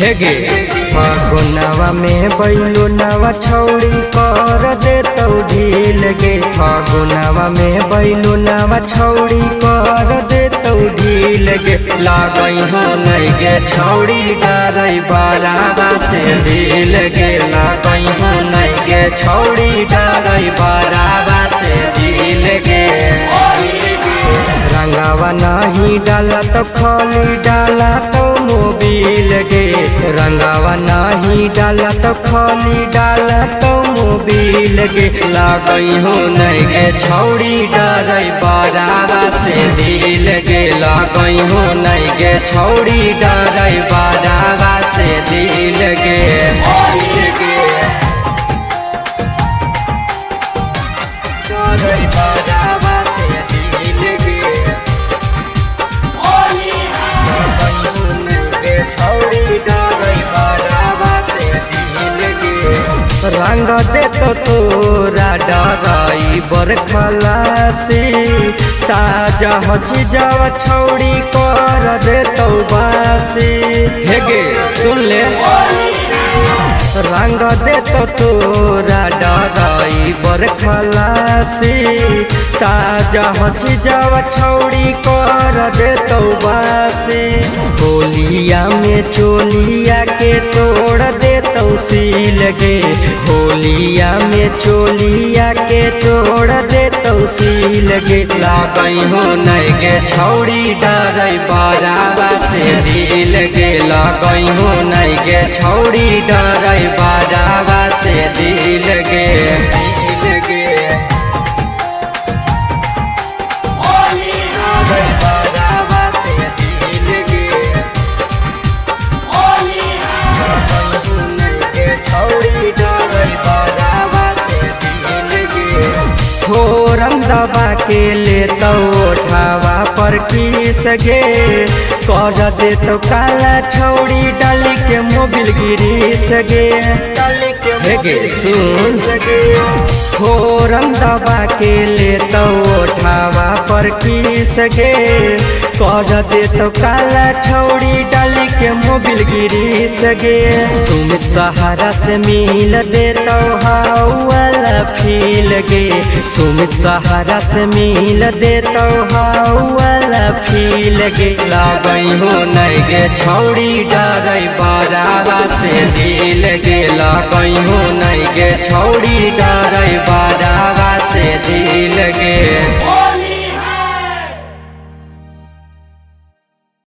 हेगे फागुनवा में बैलो नवा छौड़ी कर दे तो ढील गे। फागुनवा में बैलो नवा छौड़ी कर दे तो ढील गे। लागई हो नहीं गे छौड़ी डरई बाराबा से ढील गे। लागई हो नहीं गे छौड़ी डरई बाराबा से ढील गे। रंगावा नहीं डाला तो खाली डाला तो मोबिल गे। रंगावा नहीं डाला तो खाली डाला तो मोबिल गे। लागई हो नहीं गे छौड़ी डरई बाराबा से दिल गे। लागई हो नहीं गे छौड़ी डरई बाराबा से दिल गे। डरई बाराबा से दिल गे। छौड़ी डरई बाराबा से दिल गे। रंग दे तो तोरा डरई बरखलासी। ताजा हची जावा छौड़ी कर दे तो बासी। हेगे सुन ले रंग दे तो तोरा डरई बरखलासी। ताजा हची जावा छौड़ी कर दे तो बासी। होलिया में चोलिया के तोड़ दे तो सील गे। होलिया में चोलिया के तोड़ दे तो सील गे। लागई हो नहीं गे छौड़ी डरई बाराबा से दिल गे। लागई हो नहीं गे छौड़ी डरई बाराबा से दिल गे। दिल गे बाराबा से दिल गे। छौड़ी डरई बाराबा से दिल गे। फोरम दबा के ले तो उठावा पर किस गे। कर दे तो काला छौड़ी डाली के मोबिल गिरीस गे। हेगे सुन फोरम दबा के ले तो उठावा पर किस गे। कर दे तो काला छौड़ी डाली के मोबिल गिरीस गे। सुमित सहारा से मिल दे तो हाउला फील गे। सुमित सहारा से मिल दे तो हाउला फील गे। लागई हो नहीं गे छौड़ी डरई बाराबा से दिल गे। लागई हो नहीं गे छौड़ी डरई